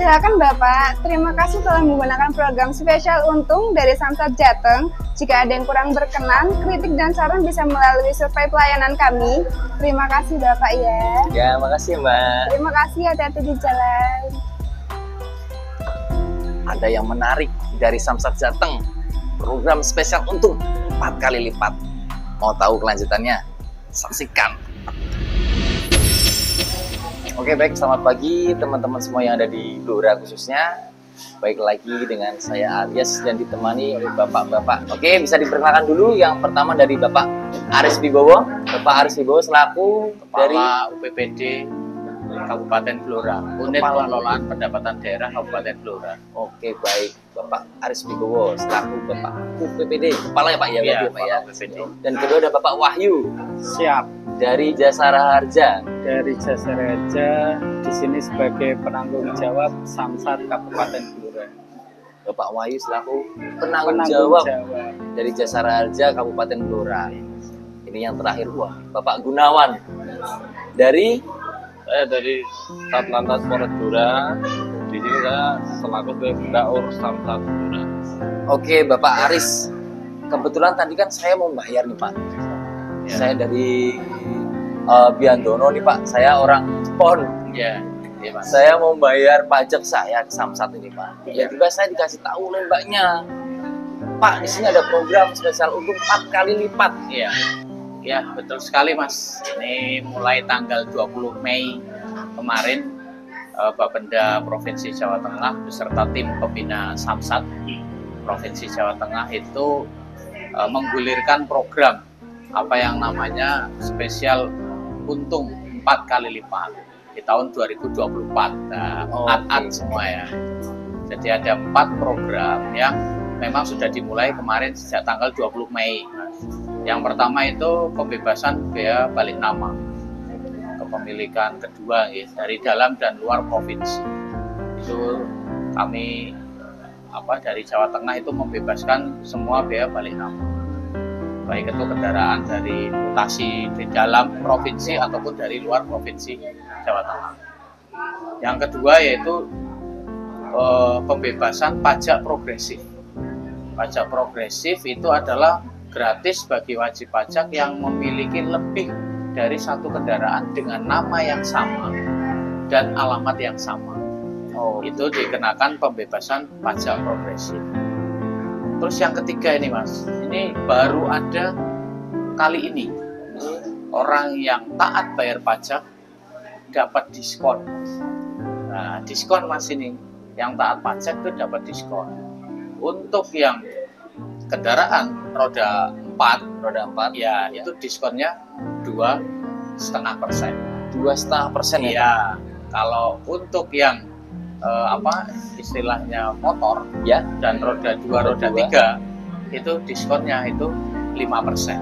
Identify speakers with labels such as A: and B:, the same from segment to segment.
A: Silakan Bapak, terima kasih telah menggunakan program spesial untung dari Samsat Jateng. Jika ada yang kurang berkenan, kritik dan saran bisa melalui survei pelayanan kami. Terima kasih Bapak ya.
B: Ya, makasih Mbak.
A: Terima kasih, hati-hati di jalan.
B: Ada yang menarik dari Samsat Jateng, program spesial untung 4 kali lipat. Mau tahu kelanjutannya? Saksikan. Oke, baik, selamat pagi teman-teman semua yang ada di Blora khususnya. Baik lagi dengan saya Aries dan ditemani oleh bapak-bapak. Oke, bisa diperkenalkan dulu. Yang pertama dari Bapak Aris Wibowo. Bapak Aris Wibowo selaku dari
C: UPPD Kabupaten Blora, Unit Pengelolaan Pendapatan Daerah Kabupaten Blora.
B: Oke, baik, Bapak Aris Wibowo selaku Bapak UPPD. Kepala ya Pak ya,
C: Iya,
B: Pak ya.
C: UPPD.
B: Dan kedua ada Bapak Wahyu
D: Siap.
B: dari Jasara Harja.
D: Dari Jasara Harja, di sini sebagai penanggung jawab Samsat Kabupaten Blora.
B: Bapak Wahyu selaku penanggung jawab dari Jasara Harja Kabupaten Blora. Ini yang terakhir, wah, Bapak Gunawan dari
E: Saya dari Satlantas Polres Blora. Di sini saya selaku Daur Samsat Blora.
B: Oke, Bapak Aris. Kebetulan tadi kan saya mau bayar nih Pak.
C: Ya.
B: Saya dari Biandono nih Pak. Saya orang PON.
C: Ya, ya Mas.
B: Saya mau bayar pajak saya ke Samsat ini Pak. Ya juga saya dikasih tahu oleh Mbaknya, Pak, di sini ada program spesial untung 4 kali lipat.
C: Iya. Ya, betul sekali Mas. Ini mulai tanggal 20 Mei kemarin Bapenda Provinsi Jawa Tengah beserta tim pembina Samsat Provinsi Jawa Tengah itu menggulirkan program apa yang namanya spesial untung 4 kali lipat di tahun 2024. Nah, at-at semua ya. Jadi ada 4 program yang memang sudah dimulai kemarin sejak tanggal 20 Mei. Yang pertama itu pembebasan bea balik nama kepemilikan kedua ya, dari dalam dan luar provinsi. Itu kami dari Jawa Tengah itu membebaskan semua bea balik nama, baik itu kendaraan dari mutasi di dalam provinsi ataupun dari luar provinsi Jawa Tengah. Yang kedua yaitu pembebasan pajak progresif. Pajak progresif itu adalah gratis bagi wajib pajak yang memiliki lebih dari 1 kendaraan dengan nama yang sama dan alamat yang sama. Itu dikenakan pembebasan pajak progresif. Terus yang ketiga ini Mas, ini baru ada kali ini. Orang yang taat bayar pajak dapat diskon. Nah, diskon Mas ini, yang taat pajak itu dapat diskon. Untuk yang kendaraan roda 4 ya, itu diskonnya 2,5%.
B: 2,5% ya?
C: Iya. Kalau untuk yang istilahnya motor
B: Ya.
C: dan roda 2, roda 3 itu diskonnya itu 5%.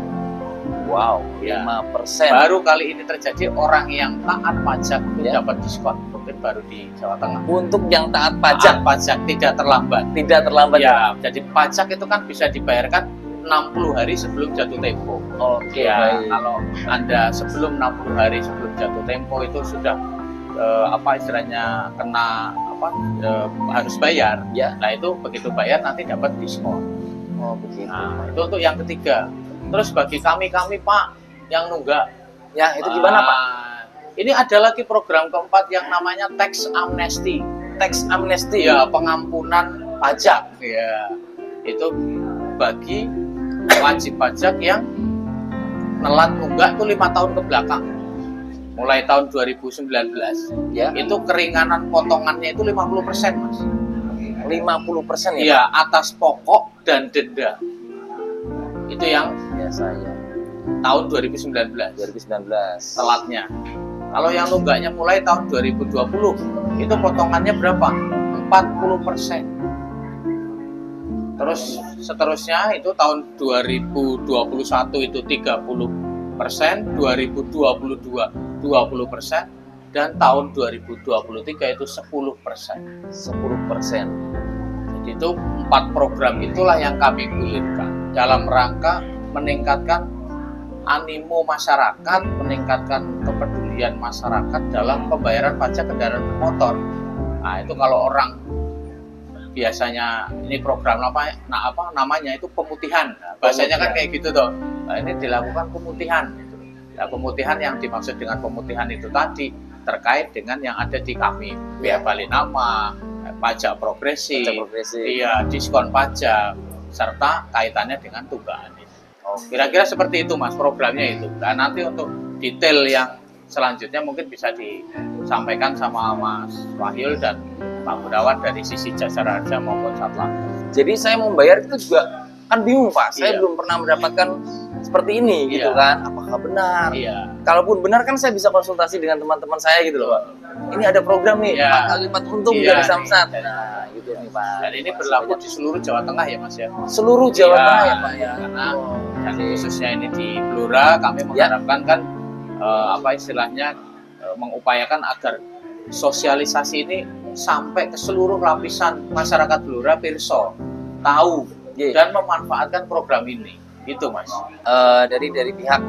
B: Wow,
C: Ya.
B: 5%.
C: Baru kali ini terjadi orang yang taat pajak itu
B: Ya.
C: dapat diskon. Mungkin baru di Jawa Tengah.
B: Untuk yang taat pajak,
C: Pajak tidak terlambat.
B: tidak terlambat.
C: Ya, jadi pajak itu kan bisa dibayarkan 60 hari sebelum jatuh tempo.
B: Oke,
C: Ya,
B: baik.
C: kalau Anda sebelum 60 hari sebelum jatuh tempo itu sudah istilahnya kena harus bayar.
B: Ya.
C: Nah, itu begitu bayar nanti dapat diskon.
B: Oh, begitu.
C: Nah, itu untuk yang ketiga. Terus bagi kami Pak yang nunggak,
B: Ya, itu gimana Pak?
C: ini ada lagi program keempat yang namanya tax amnesty.
B: Tax amnesty.
C: Ya, pengampunan pajak. Ya, itu bagi wajib pajak yang nelat nunggak itu 5 tahun ke belakang. Mulai tahun 2019,
B: Ya.
C: itu keringanan potongannya itu 50%, Mas.
B: 50% ya?
C: Iya, atas pokok dan denda. Itu yang
B: Biasa ya.
C: tahun 2019 telatnya. Kalau yang nunggaknya mulai tahun 2020, itu potongannya berapa? 40%. Terus seterusnya itu tahun 2021 itu 30%, 2022 20%, dan tahun 2023 itu 10%.
B: 10%.
C: Jadi itu 4 program itulah yang kami gulirkan dalam rangka meningkatkan animo masyarakat, meningkatkan kepedulian masyarakat dalam pembayaran pajak kendaraan bermotor. Nah itu kalau orang biasanya ini program apa namanya itu pemutihan. Nah, bahasanya kan kayak gitu tuh. Nah, ini dilakukan pemutihan. Gitu. Nah, pemutihan yang dimaksud dengan pemutihan itu tadi terkait dengan yang ada di kami, biaya balik nama, pajak progresif, iya diskon pajak, serta kaitannya dengan tunggakan ini. Kira-kira seperti itu Mas programnya itu. Dan nanti untuk detail yang selanjutnya mungkin bisa disampaikan sama Mas Wahyu dan Pak Gunawan dari sisi jasa raja maupun Satlantas.
B: Jadi saya mau bayar itu juga kan bingung Pak, saya belum pernah mendapatkan seperti ini gitu kan, apakah benar? Kalaupun benar kan saya bisa konsultasi dengan teman-teman saya gitu loh Pak. Ini ada program nih, 4 kali lipat untung dari Samsat. Nah gitu nih Pak.
C: Dan ini berlaku di seluruh Jawa Tengah ya Mas ya?
B: Seluruh Jawa Tengah ya Pak ya?
C: Karena dan khususnya ini di Blora kami mengharapkan kan apa istilahnya mengupayakan agar sosialisasi ini sampai ke seluruh lapisan masyarakat Blora pirsa tahu dan memanfaatkan program ini. Itu Mas.
B: Dari pihak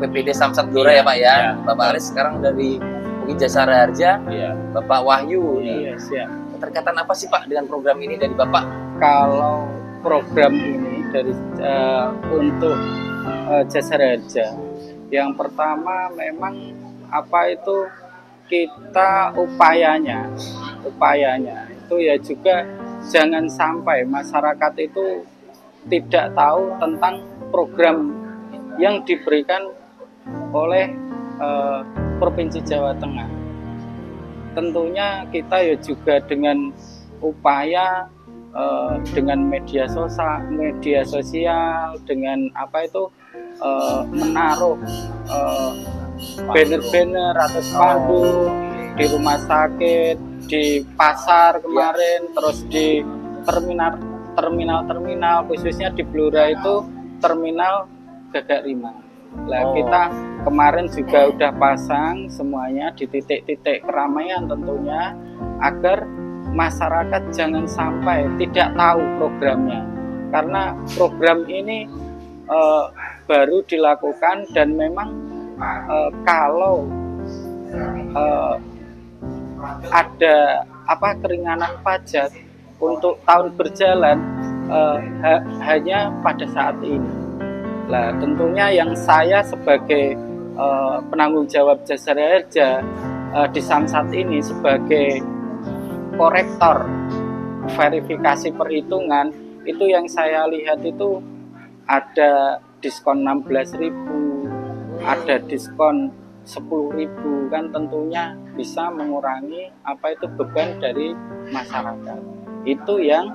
B: UPPD Samsat Blora ya Pak ya. Bapak Aris sekarang dari mungkin Jasa Raharja, Bapak Wahyu. Keterkaitan apa sih Pak dengan program ini dari Bapak?
D: Kalau program ini dari untuk Jasa Raharja, yang pertama memang apa itu kita upayanya itu ya juga jangan sampai masyarakat itu tidak tahu tentang program yang diberikan oleh Provinsi Jawa Tengah. Tentunya kita ya juga dengan upaya dengan media sosial dengan apa itu menaruh banner-banner atau spanduk di rumah sakit, di pasar kemarin, terus di terminal khususnya di Blora itu terminal Gagak Rimang. Lah kita kemarin juga udah pasang semuanya di titik-titik keramaian tentunya agar masyarakat jangan sampai tidak tahu programnya, karena program ini baru dilakukan dan memang kalau ada apa keringanan pajak untuk tahun berjalan hanya pada saat ini. Lah tentunya yang saya sebagai penanggung jawab Jasa Raharja di Samsat ini sebagai korektor verifikasi perhitungan, itu yang saya lihat itu ada diskon 16.000, ada diskon 10.000, kan tentunya bisa mengurangi apa itu beban dari masyarakat. Itu yang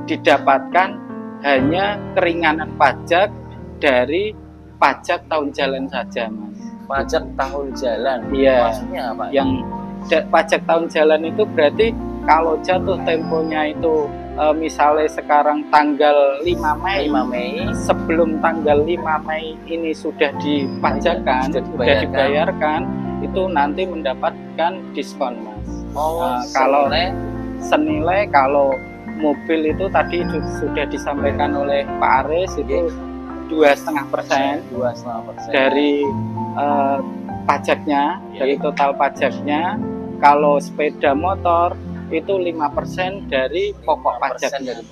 D: didapatkan hanya keringanan pajak dari pajak tahun jalan saja, Mas.
B: Pajak tahun jalan?
D: Iya.
B: Maksudnya apa?
D: Yang pajak tahun jalan itu berarti kalau jatuh temponya itu misalnya sekarang tanggal 5 Mei, sebelum tanggal 5 Mei ini sudah dipajakkan, sudah dibayarkan, itu nanti mendapatkan diskon, Mas. Kalau senilai kalau mobil itu tadi sudah disampaikan oleh Pak Aris itu 2,5% dari pajaknya, dari total pajaknya. Kalau sepeda motor itu 5% dari pokok pajaknya.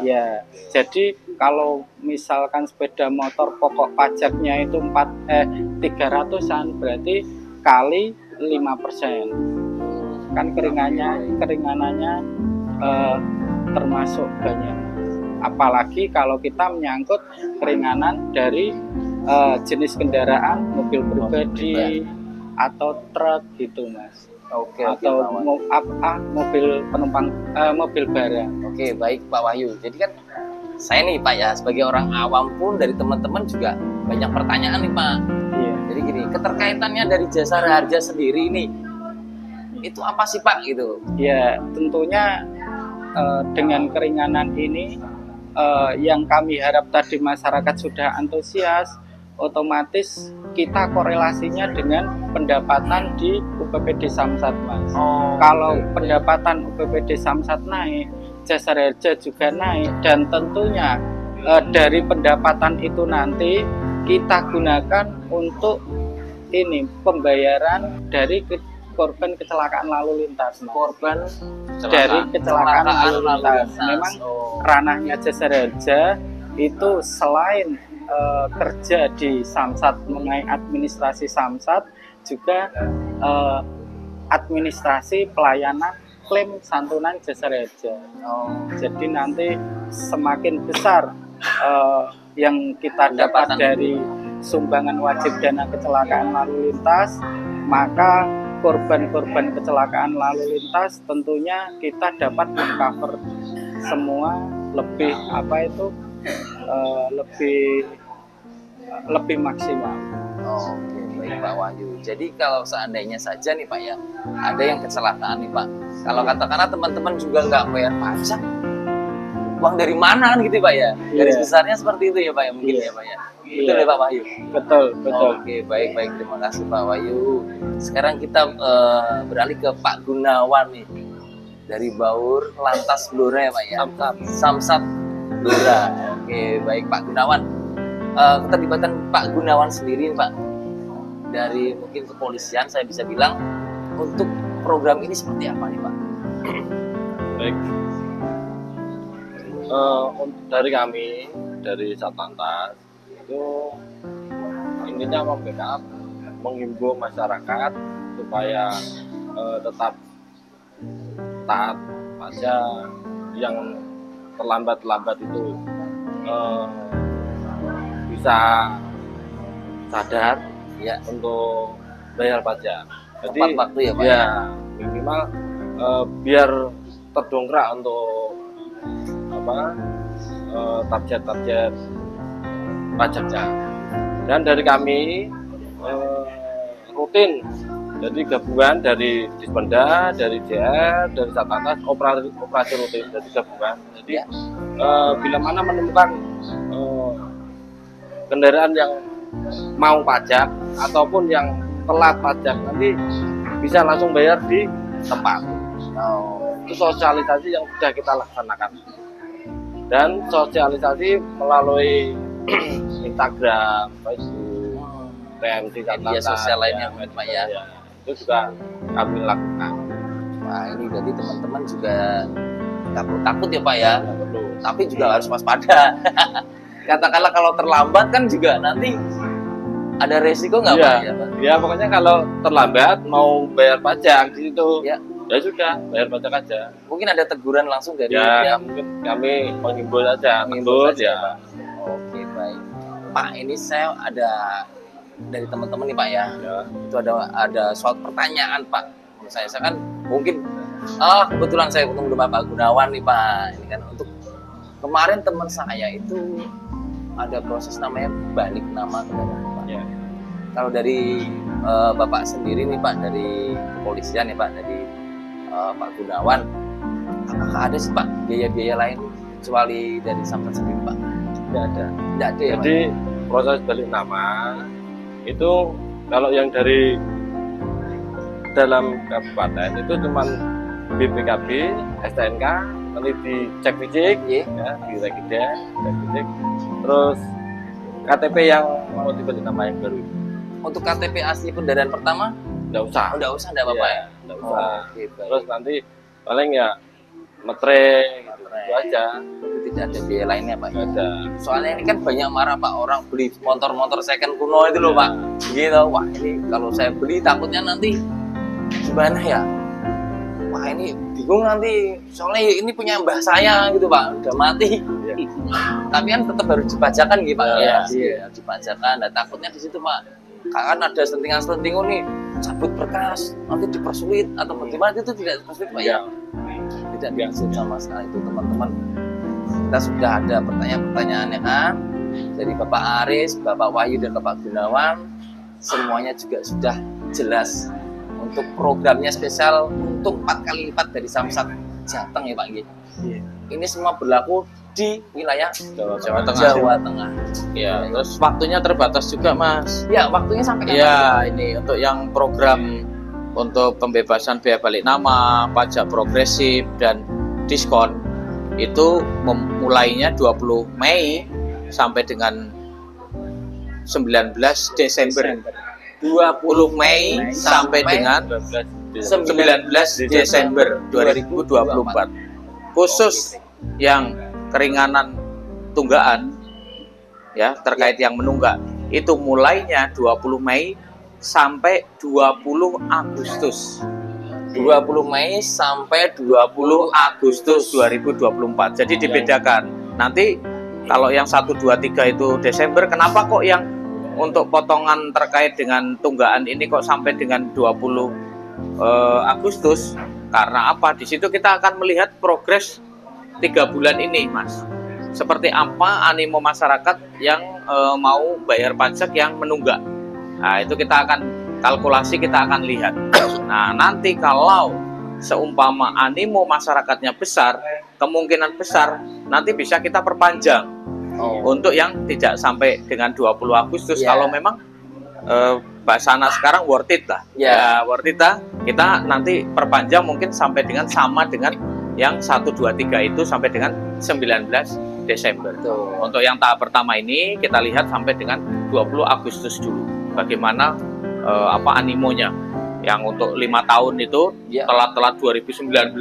D: Ya, jadi kalau misalkan sepeda motor pokok pajaknya itu 300-an, berarti kali 5%. Kan keringanannya termasuk banyak. Apalagi kalau kita menyangkut keringanan dari jenis kendaraan, mobil pribadi atau truk gitu, Mas. Atau mobil penumpang, mobil barang.
B: Oke, baik Pak Wahyu. Jadi kan saya nih Pak ya, sebagai orang awam pun dari teman-teman juga banyak pertanyaan nih Pak.
D: Iya.
B: Jadi gini, keterkaitannya dari Jasa Raharja sendiri ini itu apa sih Pak gitu?
D: Ya, tentunya dengan keringanan ini yang kami harap tadi masyarakat sudah antusias, otomatis kita korelasinya dengan pendapatan di UPPD Samsat, Mas. Kalau pendapatan UPPD Samsat naik, Jasa Raharja juga naik, dan tentunya dari pendapatan itu nanti kita gunakan untuk ini pembayaran dari korban kecelakaan lalu lintas.
B: Korban
D: Dari kecelakaan lalu lintas. Memang ranahnya Jasa Raharja itu selain kerja di Samsat mengenai administrasi Samsat, juga administrasi pelayanan klaim santunan Jasa Raharja. Jadi nanti semakin besar yang kita dapat dari sumbangan wajib dana kecelakaan lalu lintas, maka korban-korban kecelakaan lalu lintas tentunya kita dapat mengcover semua lebih lebih maksimal.
B: Oke, baik Pak Wahyu. Jadi kalau seandainya saja nih Pak ya, ada yang kecelakaan nih Pak. Kalau katakanlah teman-teman juga nggak bayar pajak, uang dari mana kan gitu Pak ya? Garis besarnya seperti itu ya Pak ya, mungkin ya Pak ya. Betul ya Pak Wahyu?
D: Betul.
B: Oke, baik. Terima kasih Pak Wahyu. Sekarang kita beralih ke Pak Gunawan nih. Dari Baur Lantas Blora ya Pak ya? Samsat Blora. Oke, baik Pak Gunawan. Keterlibatan Pak Gunawan sendiri Pak, dari mungkin kepolisian saya bisa bilang, untuk program ini seperti apa nih Pak?
E: Baik. Dari kami, dari Satlantas, itu intinya membackup, menghimbau masyarakat supaya tetap taat pajak, yang terlambat itu bisa sadar
B: ya
E: untuk bayar pajak. Jadi
B: tepat waktu ya Pak?
E: Ya minimal biar terdongkrak untuk target pajaknya. Dan dari kami rutin, jadi gabungan dari Dispenda, dari JR, dari Satlantas, operasi rutin, jadi gabungan. Jadi bila mana menemukan kendaraan yang mau pajak ataupun yang telat pajak, nanti bisa langsung bayar di tempat. Itu sosialisasi yang sudah kita laksanakan, dan sosialisasi melalui Instagram, Facebook, PMC,
B: media sosial lainnya Pak ya.
E: Itu juga kami lakukan.
B: Wah, ini berarti teman-teman juga nggak perlu takut ya Pak ya, tapi juga harus waspada. Katakanlah kalau terlambat kan juga nanti ada resiko nggak Pak ya Pak?
E: Ya pokoknya kalau terlambat mau bayar pajak di situ,
B: ya
E: sudah bayar pajak aja.
B: Mungkin ada teguran langsung dari
E: mungkin kami menghimbau saja, ya.
B: Oke, baik Pak, ini saya ada dari teman-teman nih Pak ya. Itu ada suatu pertanyaan Pak. Menurut saya kan mungkin kebetulan saya ketemu dengan Pak Gunawan nih Pak. Ini kan untuk kemarin teman saya itu ada proses namanya balik nama kendaraan Pak. Kalau dari Bapak sendiri nih Pak, dari kepolisian nih Pak, dari Pak Gunawan, apakah ada sih Pak biaya-biaya lain kecuali dari Samsat sendiri Pak? Tidak ada ya Pak?
E: Jadi proses balik nama itu kalau yang dari dalam kabupaten itu cuma BPKB, STNK, nanti dicek fisik, ya, di Regiden, cek fisik, terus KTP yang mau dibalik nama yang baru.
B: Untuk KTP asli kendaraan pertama?
E: Nggak usah.
B: Nggak usah, nggak apa-apa ya?
E: Nggak usah.
B: Gitu.
E: Terus nanti paling ya metre, gitu aja.
B: Tidak ada biaya lainnya Pak?
E: Nggak ada.
B: Soalnya ini kan banyak marah Pak, orang beli motor-motor second kuno itu loh Pak. Gitu, wah ini kalau saya beli takutnya nanti gimana ya? Wah ini bingung nanti, soalnya ini punya mbah saya gitu Pak, udah mati. Tapi kan tetap harus dipajakan gitu Pak. Iya, dipajakan. Nah, takutnya di situ Pak. Kan ada selentingan-selentingan nih, cabut berkas, nanti dipersulit atau bagaimana, itu tidak dipersulit Pak ya? Tidak dipersulit sama sekali itu teman-teman. Kita sudah ada pertanyaan-pertanyaannya kan dari Bapak Aris, Bapak Wahyu dan Bapak Gunawan, semuanya juga sudah jelas. Untuk programnya spesial untuk 4 kali lipat dari Samsat Jateng ya Pak. Ini semua berlaku di wilayah
C: Jawa Tengah. Ya, terus waktunya terbatas juga Mas.
B: Ya, waktunya sampai kapan?
C: Ya, ini untuk yang program untuk pembebasan biaya balik nama, pajak progresif dan diskon itu mulainya 20 Mei sampai dengan 19 Desember. 20 Mei sampai dengan 19 Desember 2024. Khusus yang keringanan tunggaan ya terkait yang menunggak itu mulainya 20 Mei sampai 20 Agustus.
B: 20 Mei sampai 20 Agustus
C: 2024. Jadi dibedakan. Nanti kalau yang 1, 2, 3 itu Desember, kenapa kok yang untuk potongan terkait dengan tunggaan ini kok sampai dengan 20 Agustus? Karena apa? Di situ kita akan melihat progres 3 bulan ini, Mas. Seperti apa animo masyarakat yang mau bayar pajak yang menunggak. Nah, itu kita akan kalkulasi, kita akan lihat. Nah, nanti kalau seumpama animo masyarakatnya besar, kemungkinan besar nanti bisa kita perpanjang untuk yang tidak sampai dengan 20 Agustus. Kalau memang Mbak Sana sekarang worth it lah. Ya, worth it lah. Kita nanti perpanjang mungkin sampai dengan sama dengan yang 1, 2, 3 itu sampai dengan 19 Desember. Untuk yang tahap pertama ini kita lihat sampai dengan 20 Agustus dulu. Bagaimana animonya. Yang untuk 5 tahun itu telat-telat 2019,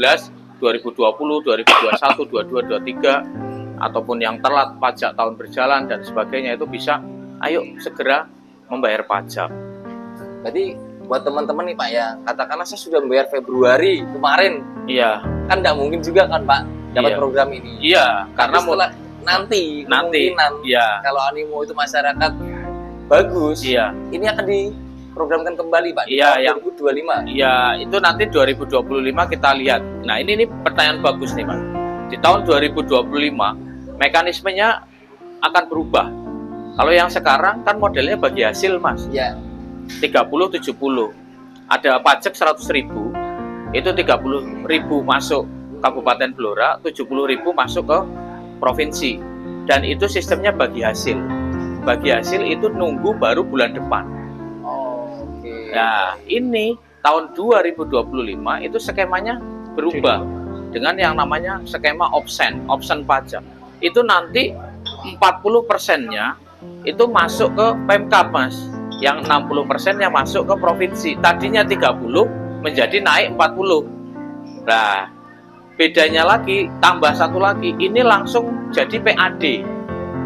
C: 2020, 2021, 22, 23 ataupun yang telat pajak tahun berjalan dan sebagainya itu bisa ayo segera membayar pajak.
B: Berarti buat teman-teman nih Pak ya, katakanlah saya sudah membayar Februari kemarin.
C: Iya.
B: Kan nggak mungkin juga kan Pak dapat program ini.
C: Iya, karena
B: setelah nanti kalau animo itu masyarakat bagus, ini akan diprogramkan kembali Pak di tahun 2025.
C: Iya, itu nanti 2025 kita lihat. Nah, ini pertanyaan bagus nih Pak. Di tahun 2025 mekanismenya akan berubah. Kalau yang sekarang kan modelnya bagi hasil Mas.
B: Iya.
C: 30-70. Ada pajak 100.000, itu 30.000 masuk Kabupaten Blora, 70.000 masuk ke provinsi. Dan itu sistemnya bagi hasil. Bagi hasil itu nunggu baru bulan depan. Nah, ini tahun 2025 itu skemanya berubah dengan yang namanya skema option pajak. Itu nanti 40%-nya itu masuk ke Pemkab, Mas. Yang 60%-nya masuk ke provinsi. Tadinya 30 menjadi naik 40. Nah, bedanya lagi, tambah satu lagi, ini langsung jadi PAD.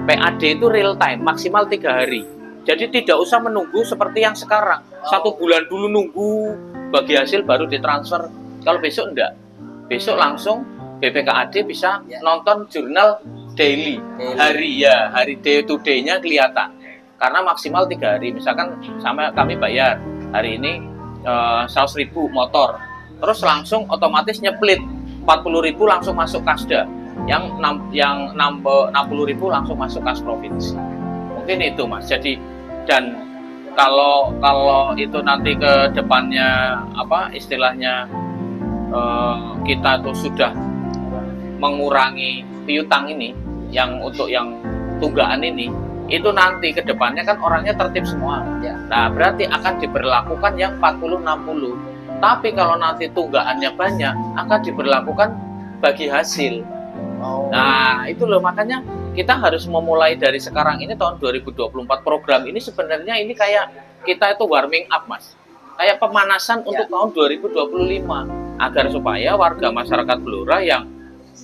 C: PAD itu real time, maksimal 3 hari. Jadi tidak usah menunggu seperti yang sekarang. 1 bulan dulu nunggu, bagi hasil baru ditransfer. Kalau besok enggak. Besok langsung BPKAD bisa nonton jurnal daily. Hari day to day-nya kelihatan. Karena maksimal 3 hari. Misalkan sama kami bayar hari ini 100.000 motor. Terus langsung otomatis nyeplit 40.000 langsung masuk Kasda. Yang 60.000 langsung masuk Kas Provinsi. Mungkin itu Mas. Jadi dan kalau itu nanti ke depannya istilahnya kita tuh sudah mengurangi piutang ini yang untuk yang tunggaan ini, itu nanti ke depannya kan orangnya tertib semua. Nah, berarti akan diberlakukan yang 40-60. Tapi kalau nanti tunggaannya banyak, akan diberlakukan bagi hasil. Nah, itu loh makanya kita harus memulai dari sekarang ini tahun 2024. Program ini sebenarnya ini kayak kita itu warming up Mas. Kayak pemanasan untuk tahun 2025 agar supaya warga masyarakat Blora yang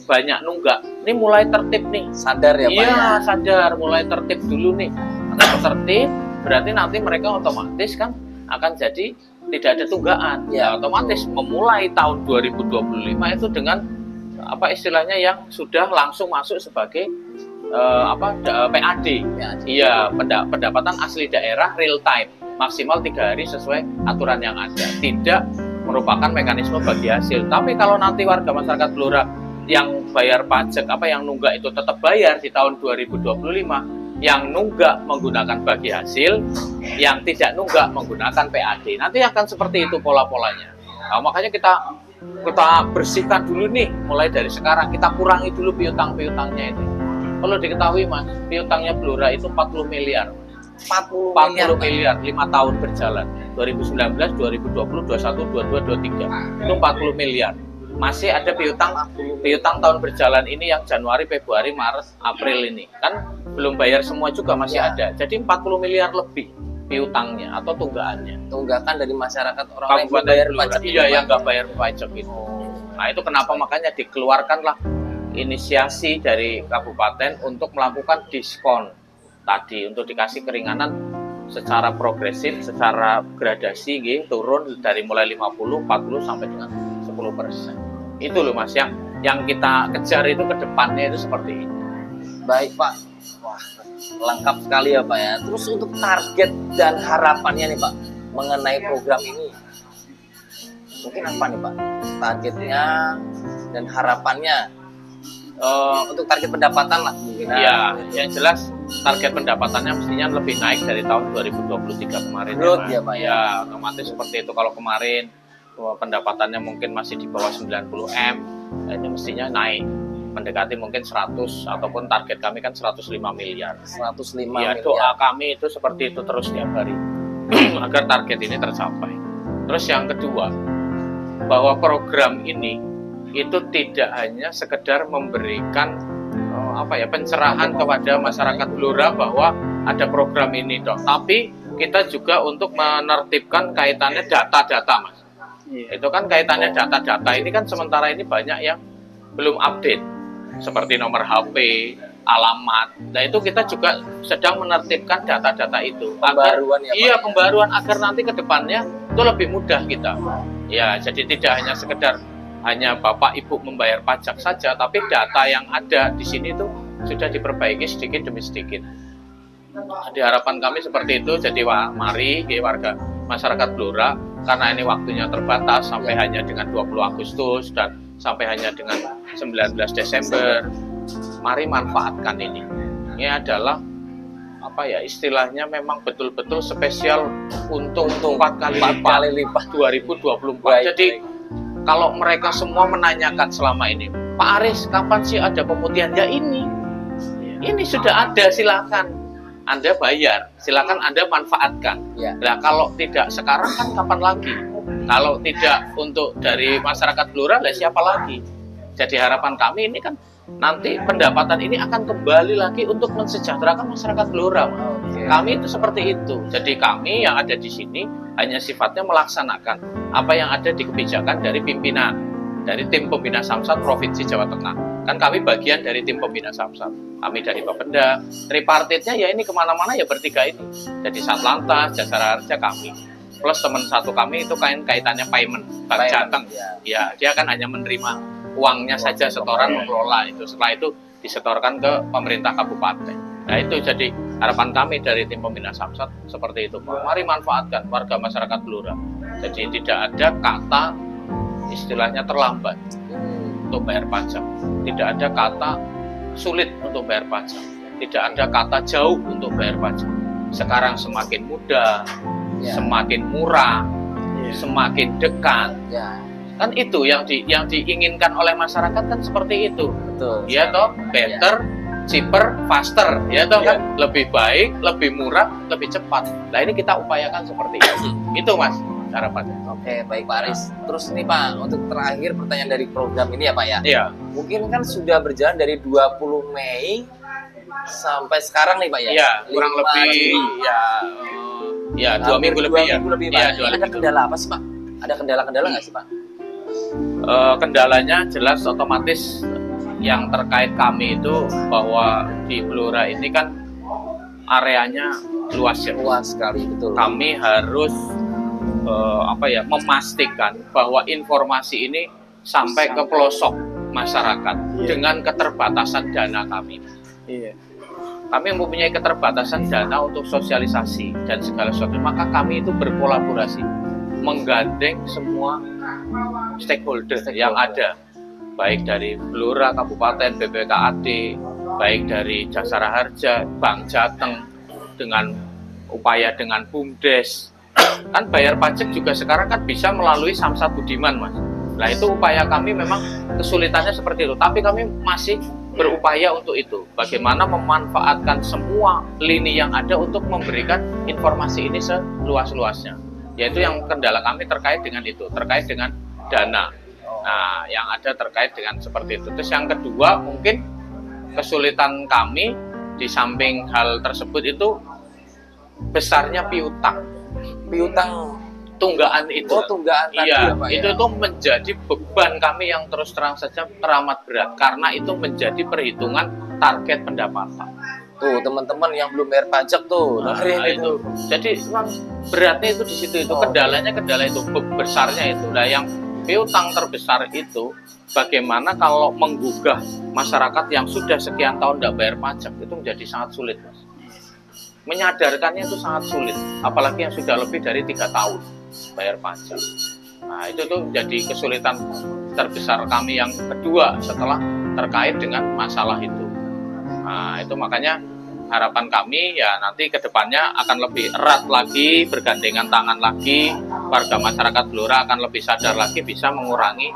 C: banyak nunggak ini mulai tertib nih.
B: Sadar ya Pak ya?
C: Iya, sadar, mulai tertib dulu nih. Agar tertib berarti nanti mereka otomatis kan akan jadi tidak ada tunggaan. Ya, otomatis memulai tahun 2025 itu dengan istilahnya yang sudah langsung masuk sebagai PAD. Iya, pendapatan asli daerah real time maksimal 3 hari sesuai aturan yang ada. Tidak merupakan mekanisme bagi hasil. Tapi kalau nanti warga masyarakat Blora yang bayar pajak yang nunggak itu tetap bayar di tahun 2025, yang nunggak menggunakan bagi hasil, yang tidak nunggak menggunakan PAD. Nanti akan seperti itu pola-polanya. Nah, makanya kita bersihkan dulu nih mulai dari sekarang. Kita kurangi dulu piutang-piutangnya itu. Perlu diketahui Mas, piutangnya Blora itu 40 miliar. 40 miliar 5 tahun berjalan. 2019, 2020, 21, 22, 23. Itu 40 miliar. Masih ada piutang tahun berjalan ini yang Januari, Februari, Maret, April ini. Kan belum bayar semua juga masih ada. Jadi 40 miliar lebih. piutangnya atau tunggakannya.
B: Tunggakan dari masyarakat orang yang
C: Kabupaten
B: bayar
C: Blora.
B: pajak.
C: Iya, yang nggak bayar pajak itu. Nah, itu kenapa makanya dikeluarkanlah inisiasi dari kabupaten untuk melakukan diskon tadi, untuk dikasih keringanan secara progresif, secara gradasi gitu, turun dari mulai 50, 40 sampai dengan 10%. Itu loh Mas yang kita kejar itu ke depannya itu seperti ini.
B: Baik Pak, wah lengkap sekali ya Pak ya. Terus untuk target dan harapannya nih Pak mengenai program ini, mungkin apa nih Pak targetnya dan harapannya? Untuk target pendapatan lah mungkin.
C: Ya, yang jelas target pendapatannya mestinya lebih naik dari tahun 2023 kemarin.
B: Growth ya Pak
C: ya, otomatis seperti itu. Kalau kemarin pendapatannya mungkin masih di bawah 90 M, ini mestinya naik mendekati mungkin 100 ataupun target kami kan 105 miliar.
B: 105
C: ya,
B: miliar.
C: Doa kami itu seperti itu terus tiap hari agar target ini tercapai. Terus yang kedua, bahwa program ini itu tidak hanya sekedar memberikan pencerahan kepada masyarakat Blora bahwa ada program ini dok, tapi kita juga untuk menertibkan kaitannya data-data Mas. Itu kan kaitannya data-data ini kan sementara ini banyak yang belum update seperti nomor HP, alamat. Nah itu kita juga sedang menertibkan data-data itu
B: Pembaruan
C: agar,
B: ya Pak.
C: Pembaruan agar nanti ke depannya itu lebih mudah kita. Ya, jadi tidak hanya sekedar hanya Bapak Ibu membayar pajak saja, tapi data yang ada di sini itu sudah diperbaiki sedikit demi sedikit. Di harapan kami seperti itu. Jadi mari warga masyarakat Blora, karena ini waktunya terbatas sampai hanya dengan 20 Agustus dan sampai hanya dengan 19 Desember, mari manfaatkan ini. Ini adalah istilahnya memang betul-betul spesial untung 4 kali lipat 2024.
B: Baik,
C: jadi kalau mereka semua menanyakan selama ini, Pak Aris kapan sih ada pemutihan? Ya ini sudah ada, silakan Anda bayar, silakan Anda manfaatkan. Nah kalau tidak sekarang kan kapan lagi? Kalau tidak untuk dari masyarakat Blora, lah siapa lagi? Jadi harapan kami ini kan nanti pendapatan ini akan kembali lagi untuk mensejahterakan masyarakat Blora. Kami itu seperti itu. Jadi kami yang ada di sini hanya sifatnya melaksanakan apa yang ada di kebijakan dari pimpinan, dari tim pembina Samsat Provinsi Jawa Tengah. Kan kami bagian dari tim pembina Samsat. Kami dari Bapenda, tripartitnya ya ini kemana-mana ya bertiga ini. Jadi Satlantas, Jasara Harja kami. Plus teman satu kami itu kaitannya payment, Bank Jateng. Ya, dia kan hanya menerima uangnya saja, setoran mengelola itu. Setelah itu disetorkan ke pemerintah kabupaten. Nah itu jadi harapan kami dari tim pembina Samsat seperti itu. Mari manfaatkan warga masyarakat Blora. Jadi tidak ada kata istilahnya terlambat untuk bayar pajak. Tidak ada kata sulit untuk bayar pajak. Tidak ada kata jauh untuk bayar pajak. Sekarang semakin mudah, semakin murah, semakin dekat. Kan itu yang diinginkan oleh masyarakat kan seperti itu.
B: Betul.
C: Ya toh, better, cheaper, faster. Ya toh kan, lebih baik, lebih murah, lebih cepat. Nah ini kita upayakan seperti itu. Itu Mas harapannya.
B: Oke, baik Pak Aris. Terus nih Pak, untuk terakhir pertanyaan dari program ini ya Pak ya.
C: Iya.
B: Mungkin kan sudah berjalan dari 20 Mei sampai sekarang nih Pak ya.
C: Iya, kurang lebih ya 2 minggu lebih ya.
B: Pak. Ada kendala apa sih Pak? Ada kendala-kendala nggak sih Pak?
C: Kendalanya jelas otomatis yang terkait kami itu bahwa di Blora ini kan areanya luas ya.
B: Luas sekali, betul.
C: Kami harus memastikan bahwa informasi ini sampai ke pelosok masyarakat dengan keterbatasan dana kami. Kami mempunyai keterbatasan dana untuk sosialisasi dan segala sesuatu, maka kami itu berkolaborasi menggandeng semua stakeholder yang ada, baik dari Blora, Kabupaten, BPKAD, baik dari Jasara Harja, Bank Jateng, dengan upaya dengan BUMDes. Kan bayar pajak juga sekarang kan bisa melalui Samsat Budiman Mas. Nah itu upaya kami memang kesulitannya seperti itu, tapi kami masih berupaya untuk itu. Bagaimana memanfaatkan semua lini yang ada untuk memberikan informasi ini seluas-luasnya. Yaitu yang kendala kami terkait dengan itu, terkait dengan dana. Nah, yang ada terkait dengan seperti itu. Terus yang kedua, mungkin kesulitan kami di samping hal tersebut itu besarnya piutang.
B: Piutang
C: Tunggaan itu.
B: oh tunggaan tadi
C: Iya,
B: ya Pak
C: itu
B: ya.
C: tuh menjadi beban kami yang terus terang saja teramat berat karena itu menjadi perhitungan target pendapatan.
B: Tuh teman-teman yang belum bayar pajak tuh dengerin
C: Nah,
B: itu.
C: Jadi memang beratnya itu di situ itu
B: Oh.
C: kendala itu besarnya itu. Nah, yang piutang terbesar itu bagaimana kalau menggugah masyarakat yang sudah sekian tahun tidak bayar pajak itu menjadi sangat sulit, Mas. Menyadarkannya itu sangat sulit, apalagi yang sudah lebih dari 3 tahun bayar pajak. Nah, itu tuh jadi kesulitan terbesar kami yang kedua setelah terkait dengan masalah itu. Nah, itu makanya harapan kami ya nanti ke depannya akan lebih erat lagi, bergandengan tangan lagi, warga masyarakat Blora akan lebih sadar lagi bisa mengurangi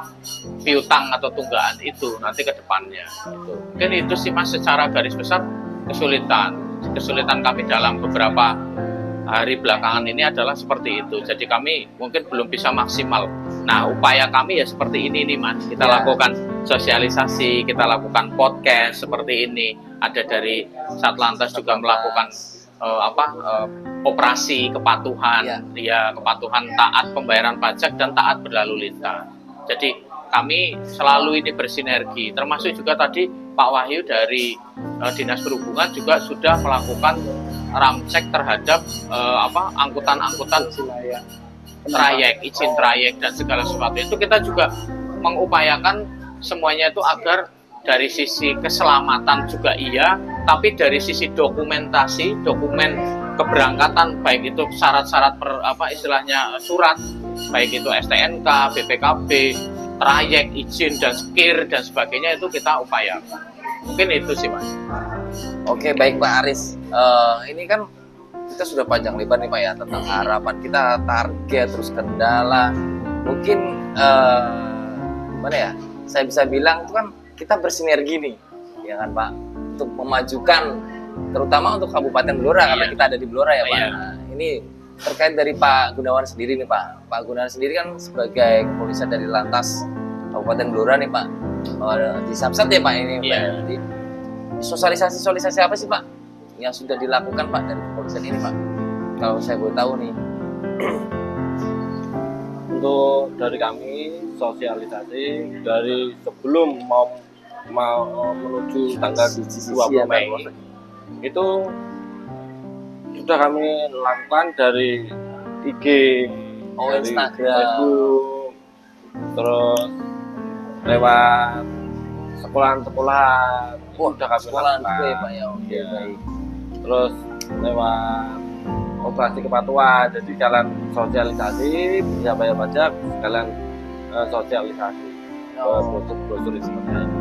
C: piutang atau tunggaan itu nanti ke depannya. Gitu. Mungkin itu sih Mas secara garis besar kesulitan kami dalam beberapa hari belakangan ini adalah seperti itu. Jadi kami mungkin belum bisa maksimal. Nah, upaya kami ya seperti ini nih Mas. Kita lakukan sosialisasi, kita lakukan podcast seperti ini. Ada dari Satlantas juga melakukan operasi kepatuhan, kepatuhan taat pembayaran pajak dan taat berlalu lintas. Jadi kami selalu ini bersinergi. Termasuk juga tadi Pak Wahyu dari Dinas Perhubungan juga sudah melakukan ramcek terhadap angkutan-angkutan trayek, izin trayek dan segala sesuatu itu kita juga mengupayakan semuanya itu agar dari sisi keselamatan juga iya, tapi dari sisi dokumentasi, dokumen keberangkatan baik itu syarat-syarat istilahnya surat, baik itu STNK, BPKB, trayek, izin dan skir dan sebagainya itu kita upayakan. Mungkin itu sih Mas.
B: Oke, baik Pak Aris. Ini kan kita sudah panjang lebar nih Pak ya tentang harapan kita, target, terus kendala. Mungkin mana ya? Saya bisa bilang itu kan kita bersinergi nih, ya kan Pak, untuk memajukan terutama untuk Kabupaten Blora karena kita ada di Blora ya Pak. Nah, ini terkait dari Pak Gunawan sendiri nih Pak. Pak Gunawan sendiri kan sebagai kepolisian dari Lantas Kabupaten Blora nih Pak. Di Samsat ya Pak ini. Pak. Jadi, sosialisasi apa sih Pak yang sudah dilakukan Pak dari kepolisian ini Pak? Kalau saya boleh tahu nih.
E: Untuk dari kami sosialisasi dari sebelum mau menuju tanggal 20 Mei itu sudah kami lakukan dari IG, dari
B: Instagram,
E: Facebook, terus lewat sekolahan-sekolahan. Sudah kami
B: sekolahan
E: lakukan.
B: juga ya Pak ya. Oke,
E: Ya.
B: baik.
E: Terus lewat operasi kepatuhan, jadi kalian sosialisasi bisa bayar pajak, kalian sosialisasi brosur itu seperti ini.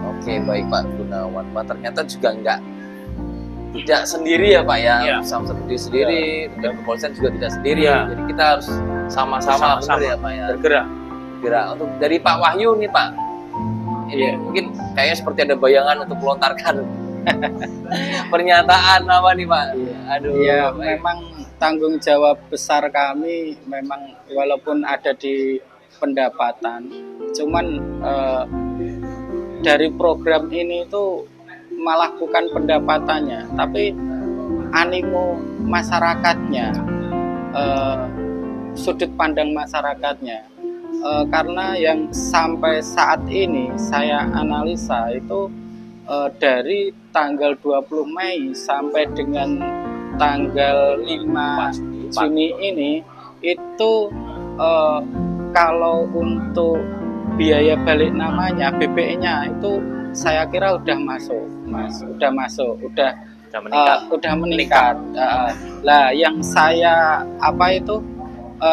B: Oke, baik Pak Gunawan. Pak ternyata juga tidak sendiri ya Pak ya. Samsat sendiri dan kepolisian juga tidak sendiri. Jadi kita harus sama-sama ya Pak ya.
C: Bergerak.
B: Untuk dari Pak Wahyu nih Pak. Ini mungkin kayaknya seperti ada bayangan untuk melontarkan pernyataan apa nih Pak? Aduh.
D: Ya, memang tanggung jawab besar kami memang walaupun ada di pendapatan, cuman dari program ini itu malah bukan pendapatannya, tapi animo masyarakatnya, sudut pandang masyarakatnya. Karena yang sampai saat ini saya analisa itu dari tanggal 20 Mei sampai dengan tanggal 5 Juni ini itu kalau untuk biaya balik namanya BPN-nya itu saya kira udah meningkat. Lah yang saya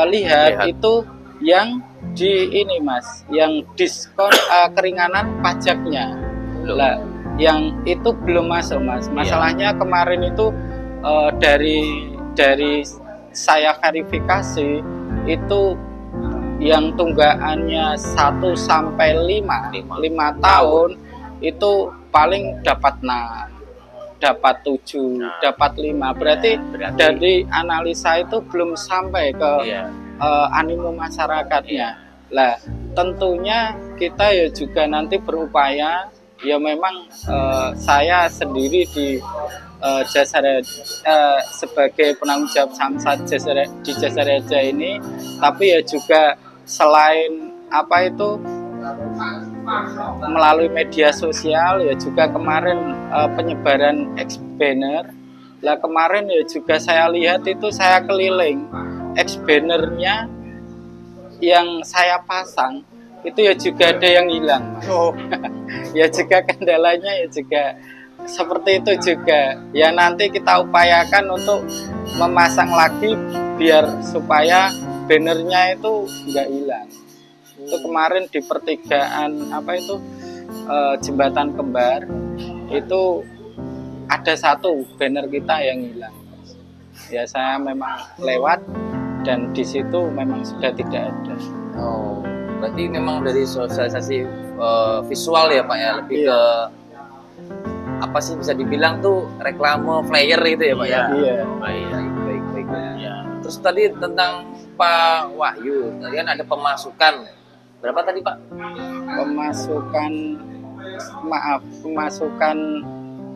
D: lihat itu yang di ini Mas, yang diskon keringanan pajaknya. Lah yang itu belum masuk Mas. Masalahnya kemarin itu dari saya verifikasi itu yang tunggaannya 1 sampai 5 tahun itu paling dapat 6, dapat 7, dapat 5. Berarti dari analisa itu belum sampai ke animo masyarakatnya. Lah tentunya kita ya juga nanti berupaya ya memang saya sendiri di sebagai penanggung jawab Samsat di Jasa Raja ini, tapi ya juga selain apa itu melalui media sosial ya juga kemarin penyebaran X-banner. Lah kemarin ya juga saya lihat itu saya keliling X-bannernya yang saya pasang itu ya juga ada yang hilang. Oh. Ya juga kendalanya ya juga seperti itu juga. Ya nanti kita upayakan untuk memasang lagi biar supaya bannernya itu nggak hilang. Itu kemarin di pertigaan apa itu Jembatan Kembar itu ada satu banner kita yang hilang. Ya saya memang lewat dan di situ memang sudah tidak ada.
B: Oh, berarti memang dari sosialisasi visual ya Pak ya, lebih ke apa sih bisa dibilang tuh reklame flyer gitu ya Pak ya?
D: Iya.
B: Baik. Ya. Terus tadi tentang Pak Wahyu, tadi kan ada pemasukan berapa tadi Pak?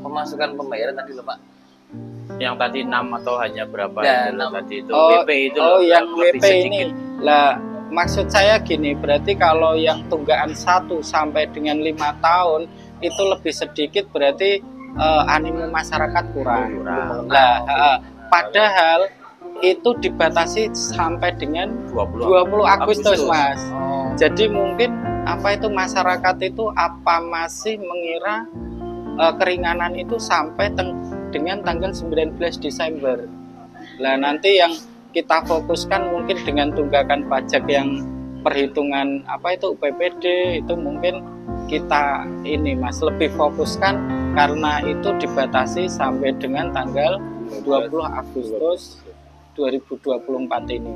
B: Pemasukan pembayaran tadi loh Pak.
C: Yang tadi 6 atau hanya berapa
B: Ya,
C: itu loh, tadi itu
D: Oh,
C: WP itu
D: oh
C: loh,
D: yang
C: lebih
D: WP ini
C: sedikit.
D: lah. Maksud saya gini, berarti kalau yang tunggaan 1 sampai dengan 5 tahun itu lebih sedikit, berarti animo masyarakat kurang. Lah, padahal itu dibatasi sampai dengan 20 Agustus, Mas.
B: Oh.
D: Jadi mungkin apa itu masyarakat itu apa masih mengira keringanan itu sampai dengan tanggal 19 Desember. Lah nanti yang kita fokuskan mungkin dengan tunggakan pajak yang perhitungan apa itu UPPD itu mungkin kita ini Mas lebih fokuskan karena itu dibatasi sampai dengan tanggal 20 Agustus 2024 ini.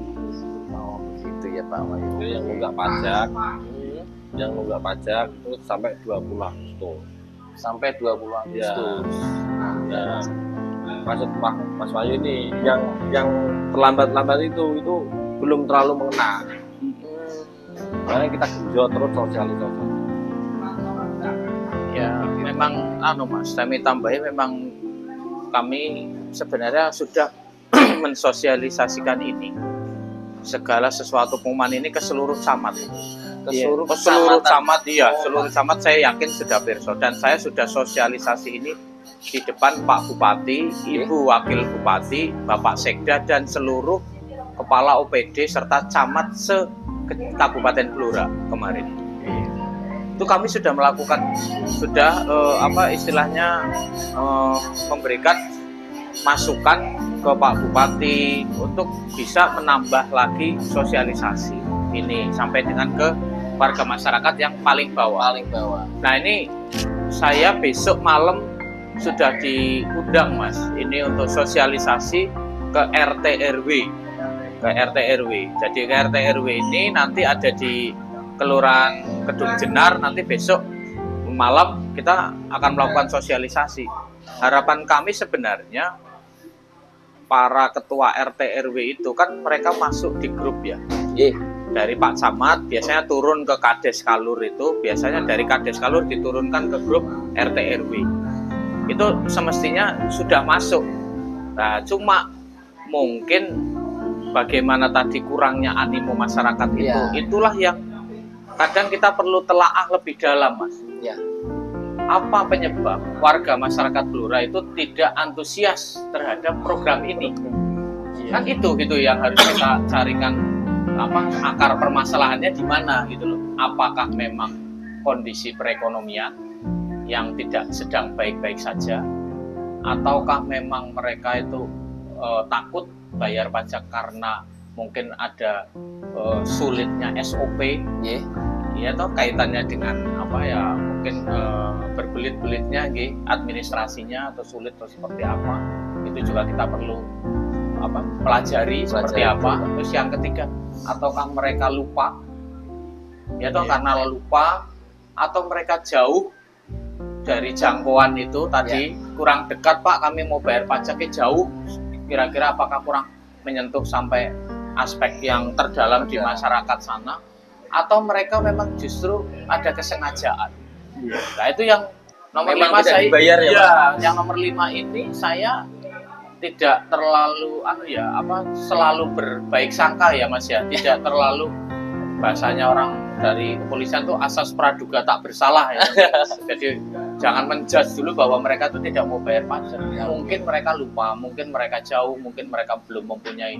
B: Oh, begitu ya Pak Wahyu.
E: Jadi yang nunggak pajak itu sampai 20 Agustus.
B: Sampai 20 Agustus.
E: Ya. Maksud Mas Wahyu ini yang terlambat itu belum terlalu mengena. Karena kita genjot terus sosialisasi.
C: Ya memang Mas, kami tambahin memang kami sebenarnya sudah mensosialisasikan ini segala sesuatu pengumuman ini ke seluruh camat. Seluruh camat, iya, seluruh camat saya yakin sudah perso dan saya sudah sosialisasi ini di depan Pak Bupati, Ibu Wakil Bupati, Bapak Sekda dan seluruh kepala OPD serta camat se-Kabupaten Blora kemarin. Itu kami sudah melakukan memberikan masukan ke Pak Bupati untuk bisa menambah lagi sosialisasi ini sampai dengan ke warga masyarakat yang paling bawah. Nah ini saya besok malam sudah diundang Mas ini untuk sosialisasi ke RT RW. Jadi ke RT RW ini nanti ada di Kelurahan Kedung Jenar, nanti besok malam kita akan melakukan sosialisasi. Harapan kami sebenarnya para ketua RT RW itu kan mereka masuk di grup ya. Dari Pak Camat biasanya turun ke Kades Kalur itu, biasanya dari Kades Kalur diturunkan ke grup RT RW. Itu semestinya sudah masuk. Nah, cuma mungkin bagaimana tadi kurangnya animo masyarakat itu, itulah yang kadang kita perlu telaah lebih dalam, Mas.
B: Ya.
C: Apa penyebab warga masyarakat Blora itu tidak antusias terhadap program ini? Kan itu yang harus kita carikan akar permasalahannya di mana gitu loh. Apakah memang kondisi perekonomian yang tidak sedang baik-baik saja, ataukah memang mereka itu takut bayar pajak karena mungkin ada sulitnya SOP, ya toh kaitannya dengan mungkin berbelit-belitnya administrasinya atau sulit atau seperti apa, itu juga kita perlu pelajari seperti apa. Terus yang ketiga, ataukah mereka lupa, ya toh karena lupa atau mereka jauh dari jangkauan itu tadi, kurang dekat Pak, kami mau bayar pajaknya jauh, kira-kira apakah kurang menyentuh sampai aspek yang terdalam di masyarakat sana, atau mereka memang justru ada kesengajaan. Nah itu yang Nomor
B: Memang
C: 5
B: tidak
C: saya
B: dibayar ya,
C: iya,
B: Pak?
C: yang nomor 5 ini saya tidak terlalu selalu berbaik sangka ya Mas ya, tidak terlalu bahasanya orang dari kepolisian tuh asas praduga tak bersalah ya. Jadi jangan menjudge dulu bahwa mereka tuh tidak mau bayar pajak. Mungkin mereka lupa, mungkin mereka jauh, mungkin mereka belum mempunyai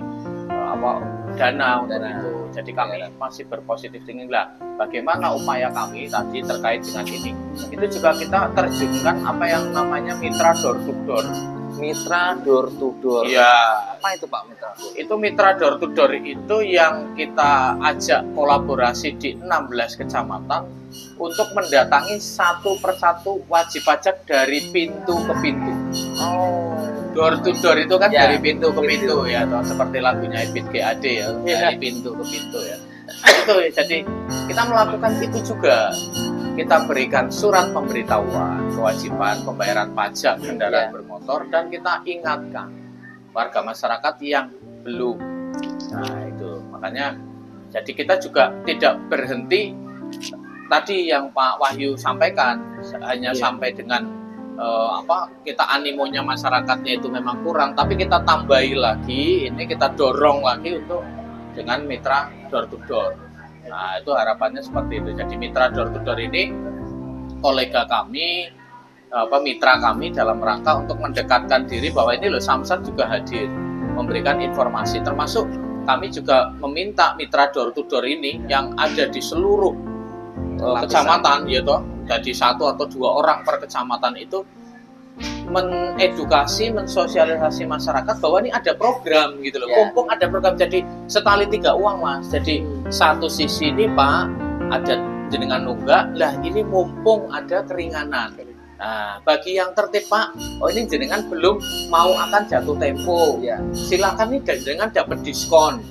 C: dana untuk itu. Jadi kami masih berpositif thinking lah. Bagaimana upaya kami tadi terkait dengan ini? Itu juga kita terjunkan apa yang namanya mitra door to door.
B: Mitra door to door.
C: Iya.
B: Apa itu Pak mitra?
C: Itu mitra door to door itu yang kita ajak kolaborasi di 16 kecamatan untuk mendatangi satu persatu wajib pajak dari pintu ke pintu.
B: Oh.
C: Door to door itu kan
B: Ya,
C: dari pintu ke pintu ya, atau seperti lagunya Ebit GAD ya, dari pintu ke pintu ya. Itu jadi kita melakukan itu juga. Kita berikan surat pemberitahuan kewajiban pembayaran pajak kendaraan bermotor dan kita ingatkan warga masyarakat yang belum. Nah itu makanya jadi kita juga tidak berhenti tadi yang Pak Wahyu sampaikan hanya sampai dengan kita animonya masyarakatnya itu memang kurang, tapi kita tambahi lagi, ini kita dorong lagi untuk dengan mitra door to door. Nah itu harapannya seperti itu. Jadi mitra door to door ini kolega kami, mitra kami dalam rangka untuk mendekatkan diri bahwa ini loh Samsat juga hadir memberikan informasi, termasuk kami juga meminta mitra door to door ini yang ada di seluruh kecamatan ya toh, jadi 1 atau 2 orang per kecamatan itu mengedukasi, mensosialisasi masyarakat bahwa ini ada program gitu loh. Mumpung ada program, jadi setali 3 uang Mas. Jadi satu sisi ini Pak ada jenengan nunggak, lah ini mumpung ada keringanan. Nah, bagi yang tertib Pak, ini jenengan belum mau akan jatuh tempo, silakan nih jenengan dapat diskon.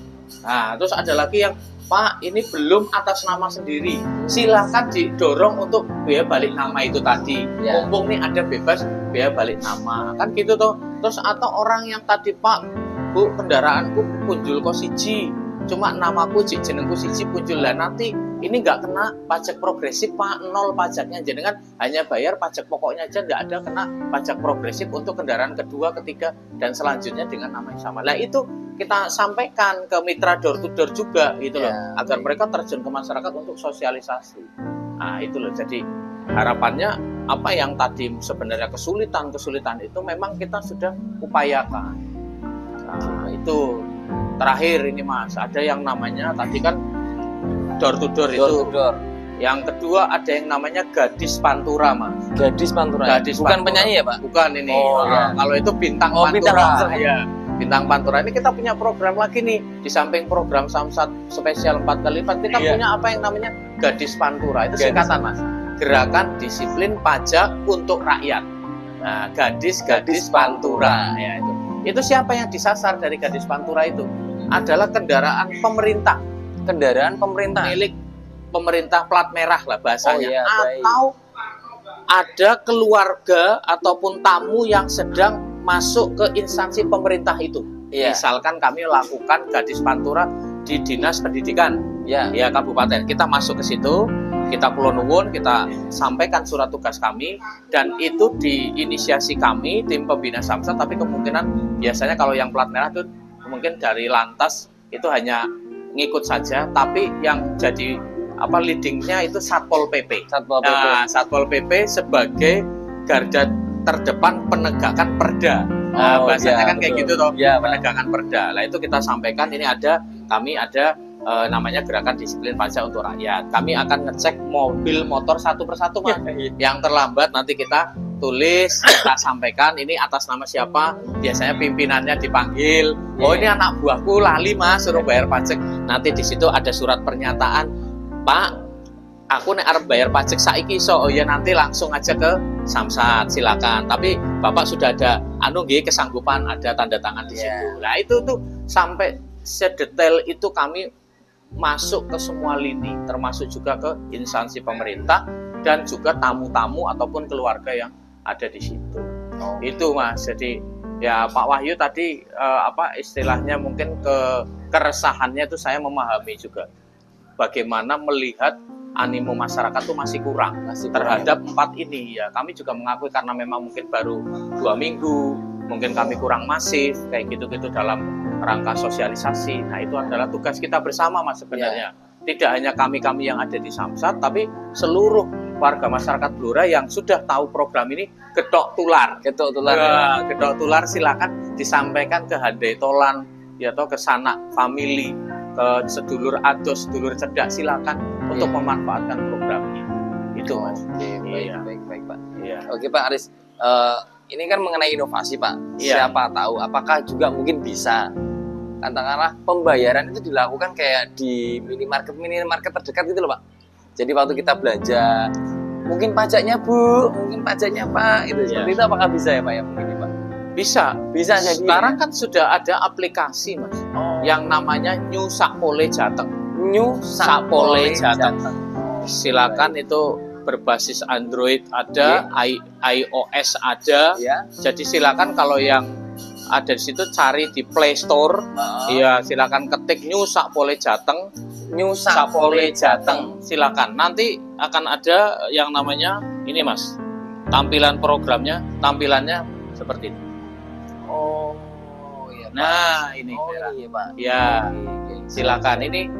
C: Nah, terus ada lagi yang Pak ini belum atas nama sendiri, silakan didorong untuk biaya balik nama itu tadi. Mumpung nih ada bebas biaya balik nama, kan gitu toh. Terus atau orang yang tadi Pak, Bu kendaraanku punjul kok siji, cuma namaku jenengku siji punjul lah, nanti ini nggak kena pajak progresif Pak, 0 pajaknya, jenengan hanya bayar pajak pokoknya aja, nggak ada kena pajak progresif untuk kendaraan kedua, ketiga dan selanjutnya dengan nama yang sama. Nah itu kita sampaikan ke mitra door to door juga gitu loh, agar mereka terjun ke masyarakat untuk sosialisasi. Nah itu loh, jadi harapannya apa yang tadi sebenarnya kesulitan itu memang kita sudah upayakan. Nah itu terakhir ini Mas, ada yang namanya tadi kan door to door itu. Yang kedua ada yang namanya Gadis Pantura Mas.
B: Gadis Pantura.
C: Gadis
B: bukan
C: Pantura.
B: penyanyi ya Pak?
C: Bukan ini. Kalau itu Bintang Pantura.
B: Bintang Pantura.
C: Ya. Bintang Pantura ini kita punya program lagi nih, di samping program Samsat spesial 4 kali lipat kita punya apa yang namanya Gadis Pantura. Itu singkatan Mas, Gerakan Disiplin Pajak untuk Rakyat. Nah, Gadis Pantura ya itu siapa yang disasar dari Gadis Pantura itu? Adalah kendaraan pemerintah milik pemerintah plat merah lah bahasanya, atau ada keluarga ataupun tamu yang sedang masuk ke instansi pemerintah itu. Misalkan kami lakukan Gadis Pantura di Dinas Pendidikan Kabupaten, kita masuk ke situ, kita Kulon Nuwun, kita sampaikan surat tugas kami, dan itu diinisiasi kami tim pembina Samsat, tapi kemungkinan biasanya kalau yang plat merah itu mungkin dari lantas itu hanya ngikut saja, tapi yang jadi leadingnya itu Satpol PP. Nah, Satpol PP sebagai garda terdepan penegakan perda. Nah, bahasanya kan kayak gitu toh, penegakan perda. Nah, itu kita sampaikan ini kami ada namanya Gerakan Disiplin Pajak untuk Rakyat. Kami akan ngecek mobil motor satu persatu Mas. Yang terlambat nanti kita tulis, kita sampaikan ini atas nama siapa, biasanya pimpinannya dipanggil. Oh, ini anak buahku lali Mas, suruh bayar pajak. Nanti di situ ada surat pernyataan, Pak, aku nek arep bayar pajak saiki iso. Oh ya, nanti langsung aja ke Samsat, silakan. Tapi Bapak sudah ada kesanggupan, ada tanda tangan di situ. Nah, itu tuh sampai sedetail itu kami masuk ke semua lini, termasuk juga ke instansi pemerintah dan juga tamu-tamu ataupun keluarga yang ada di situ. Itu Mas. Jadi ya Pak Wahyu tadi istilahnya mungkin keresahannya itu saya memahami juga. Bagaimana melihat animo masyarakat tuh masih kurang terhadap 4 ini ya. Kami juga mengakui karena memang mungkin baru 2 minggu, mungkin kami kurang masif kayak gitu-gitu dalam rangka sosialisasi. Nah itu adalah tugas kita bersama Mas sebenarnya. Tidak hanya kami yang ada di Samsat, tapi seluruh warga masyarakat Blora yang sudah tahu program ini getok tular.
B: Getok tular.
C: Ya, getok tular silakan disampaikan ke Handai Tolan ya, atau ke sanak family, ke sedulur ados, sedulur cerdak, silakan untuk memanfaatkan program ini. Itu Mas.
B: Oke, baik Pak.
C: Iya.
B: Oke Pak Aris, ini kan mengenai inovasi Pak.
C: Iya.
B: Siapa tahu apakah juga mungkin bisa katakanlah pembayaran itu dilakukan kayak di minimarket terdekat gitu loh Pak. Jadi waktu kita belanja, mungkin pajaknya Bu, mungkin pajaknya Pak, itu seperti itu apakah bisa ya Pak ya mungkin ya, Pak?
C: Bisa jadi. Sekarang kan sudah ada aplikasi Mas, yang namanya New Sakpole Jateng.
B: New Sakpole Jateng.
C: Silakan itu berbasis Android ada, iOS ada. Jadi silakan kalau yang ada di situ cari di Play Store. Iya, silakan ketik New Sakpole Jateng.
B: New Sakpole Jateng.
C: Silakan. Nanti akan ada yang namanya ini Mas. Tampilannya seperti ini.
B: Oh, iya Pak.
C: Nah, ini.
B: Iya Pak.
C: Ya. Silakan. Ini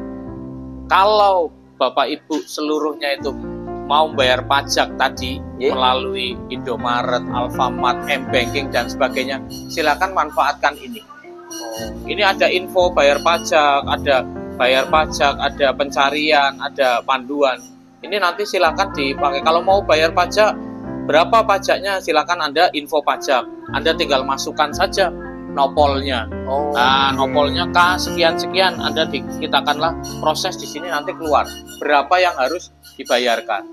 C: kalau Bapak Ibu seluruhnya itu mau bayar pajak tadi melalui Indomaret, Alfamart, M-Banking dan sebagainya, silakan manfaatkan ini. Ini ada info bayar pajak, ada pencarian, ada panduan. Ini nanti silakan dipakai. Kalau mau bayar pajak, berapa pajaknya? Silakan Anda info pajak. Anda tinggal masukkan saja nopolnya. Nah, nopolnya K sekian-sekian, Anda kita akanlah proses di sini nanti keluar berapa yang harus dibayarkan.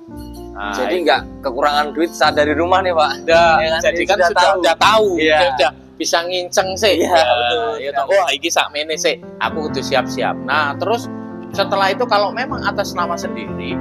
C: Nah,
B: jadi nggak kekurangan duit saat dari rumah nih Pak.
C: Jadi kan sudah tahu. Sudah bisa nginceng sih. Wah, ini sakmene sih. Aku kudu siap-siap. Nah, terus setelah itu kalau memang atas nama sendiri,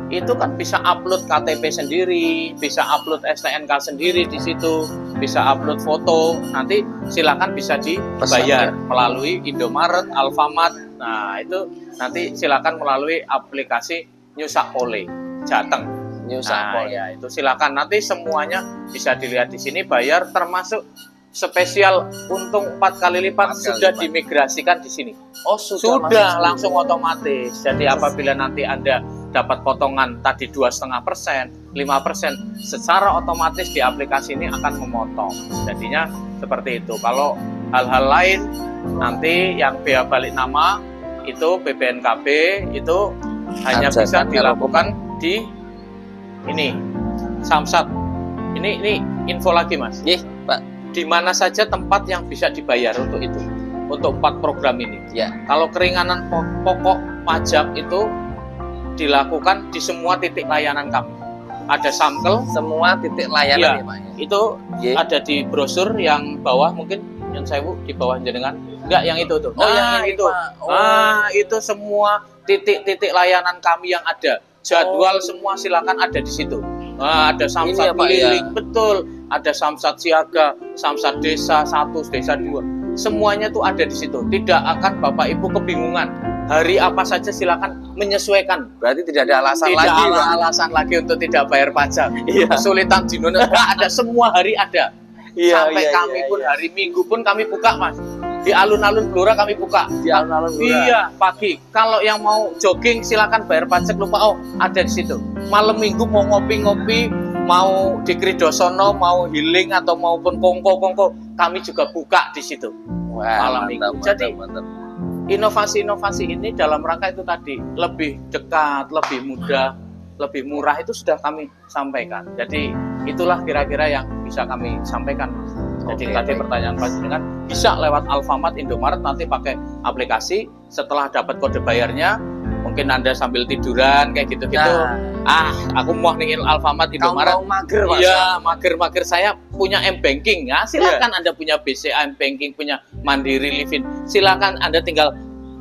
C: itu kan bisa upload KTP sendiri, bisa upload STNK sendiri di situ, bisa upload foto. Nanti silakan bisa dibayar melalui Indomaret, Alfamart. Nah, itu nanti silakan melalui aplikasi New Sakpole Jateng.
B: New Sakpole.
C: Ya, itu silakan. Nanti semuanya bisa dilihat di sini, bayar termasuk spesial untung 4 kali lipat sudah dimigrasikan di sini.
B: Oh,
C: sudah langsung otomatis. Jadi apabila nanti Anda dapat potongan tadi 2,5%, 5%, secara otomatis di aplikasi ini akan memotong. Jadinya seperti itu. Kalau hal-hal lain nanti yang biaya balik nama itu BPNKB itu hanya bisa dilakukan di ini Samsat. Ini info lagi Mas.
B: Iya Pak.
C: Di mana saja tempat yang bisa dibayar untuk itu, untuk 4 program ini. Kalau keringanan pokok pajak itu dilakukan di semua titik layanan kami. Ada samkel
B: semua titik layanan ya Pak.
C: Itu ada di brosur yang bawah, mungkin yang saya di bawah jenengan. Enggak, yang itu tuh. Yang itu. Itu semua titik-titik layanan kami yang ada. Jadwal semua silakan ada di situ. Ada Samsat keliling, betul. Ada Samsat siaga, Samsat desa 1, desa 2. Semuanya tuh ada di situ. Tidak akan Bapak Ibu kebingungan. Hari apa saja silakan menyesuaikan.
B: Berarti tidak ada alasan
C: tidak
B: lagi.
C: Tidak ada alasan lagi untuk tidak bayar pajak. Kesulitan di Indonesia ada, semua hari ada. Sampai kami pun hari Minggu pun kami buka Mas. Di alun-alun Blora kami buka.
B: Di alun-alun Blora.
C: Iya, pagi. Kalau yang mau jogging silakan bayar pajak, lupa ada di situ. Malam Minggu mau ngopi-ngopi, mau di Kridosono, mau healing atau maupun kongko-kongko, kami juga buka di situ. Malam Minggu. Jadi inovasi-inovasi ini dalam rangka itu tadi lebih dekat, lebih mudah, lebih murah itu sudah kami sampaikan. Jadi itulah kira-kira yang bisa kami sampaikan. Jadi tadi pertanyaan Pak Jenengan bisa lewat Alfamart, Indomaret, nanti pakai aplikasi. Setelah dapat kode bayarnya, mungkin Anda sambil tiduran kayak gitu-gitu. Aku mau ningin Alfamart, Indomaret.
B: Kamu mau mager Mas?
C: Iya, mager saya punya M-Banking. Ya, silakan Anda punya BCA M-Banking, punya Mandiri Livin. Silakan Anda tinggal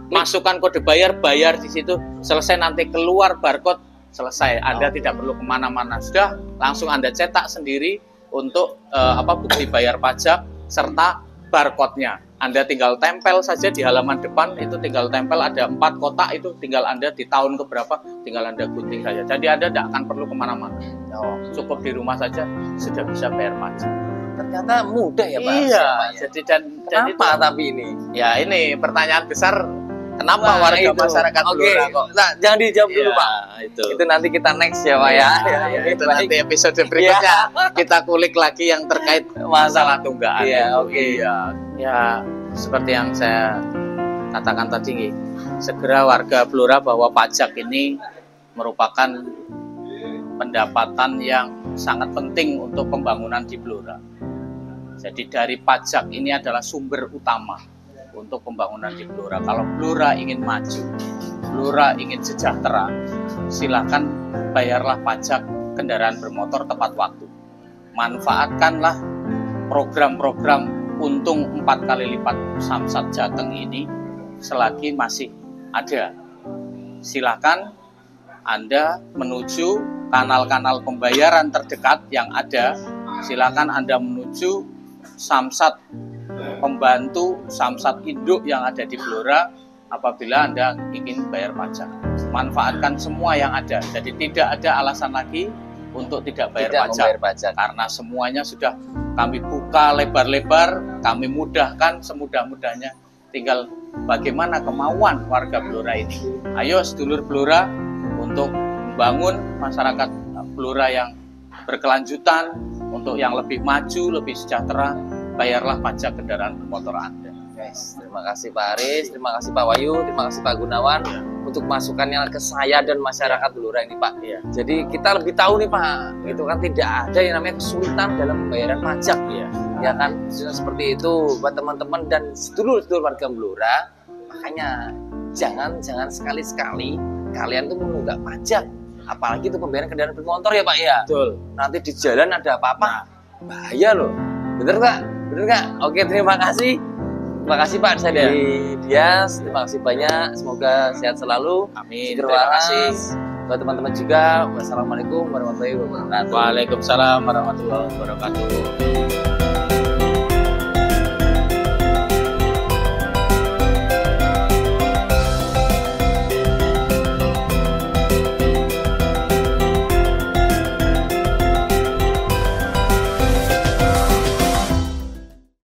C: masukkan kode bayar di situ. Selesai nanti keluar barcode, selesai. Anda tidak perlu kemana-mana. Sudah langsung Anda cetak sendiri untuk bukti bayar pajak serta barcode-nya. Anda tinggal tempel saja di halaman depan, itu tinggal tempel ada 4 kotak, itu tinggal Anda di tahun keberapa, tinggal Anda gunting saja. Jadi Anda tidak akan perlu kemana-mana.
B: Oh,
C: Cukup di rumah saja sudah bisa bayar pajak.
B: ternyata mudah ya Pak.
C: Iya,
B: Pak, ya.
C: jadi dan
B: Kenapa
C: itu,
B: tapi ini?
C: ya ini pertanyaan besar, kenapa
B: Wah,
C: warga
B: itu.
C: masyarakat
B: Oke,
C: Blora kok?
B: nah, jangan dijawab dulu
C: Iya,
B: Pak.
C: itu
B: Nanti kita next ya Pak ya.
C: Ya, itu
B: baik.
C: nanti episode berikutnya kita kulik lagi yang terkait masalah tunggaan.
B: Iya,
C: itu.
B: oke.
C: Iya. Ya, seperti yang saya katakan tadi, segera warga Blora bahwa pajak ini merupakan pendapatan yang sangat penting untuk pembangunan di Blora. Jadi dari pajak ini adalah sumber utama untuk pembangunan di Blora. Kalau Blora ingin maju, Blora ingin sejahtera, silakan bayarlah pajak kendaraan bermotor tepat waktu. Manfaatkanlah program-program untung 4 kali lipat Samsat Jateng ini selagi masih ada. Silakan Anda menuju kanal-kanal pembayaran terdekat yang ada. Silakan Anda menuju Samsat pembantu, Samsat induk yang ada di Blora apabila Anda ingin bayar pajak. Manfaatkan semua yang ada. Jadi tidak ada alasan lagi untuk tidak bayar
B: Membayar pajak.
C: karena semuanya sudah kami buka lebar-lebar, kami mudahkan semudah-mudahnya. Tinggal bagaimana kemauan warga Blora ini. Ayo sedulur Blora untuk membangun masyarakat Blora yang berkelanjutan, untuk yang lebih maju, lebih sejahtera, bayarlah pajak kendaraan bermotor Anda.
B: Guys, terima kasih Pak Aris, terima kasih Pak Wahyu, terima kasih Pak Gunawan untuk masukannya ke saya dan masyarakat Blora ini Pak.
C: Iya.
B: Jadi kita lebih tahu nih Pak, itu kan tidak ada yang namanya kesulitan dalam pembayaran pajak.
C: Iya.
B: Ya kan, seperti itu buat teman-teman dan sedulur-sedulur warga Blora. Makanya jangan sekali-sekali kalian tuh menunggak pajak, apalagi itu pembayaran kendaraan bermotor ya Pak ya.
C: Betul.
B: Nanti di jalan ada apa-apa, bahaya loh. Bener nggak? Bener nggak? Oke, terima kasih. Terima kasih Pak, saya dari Dias. Terima kasih banyak. Semoga sehat selalu.
C: Amin.
B: Terima
C: Terima
B: kasih.
C: kasih.
B: Buat teman-teman juga. Wassalamualaikum warahmatullahi wabarakatuh.
C: Waalaikumsalam warahmatullahi wabarakatuh.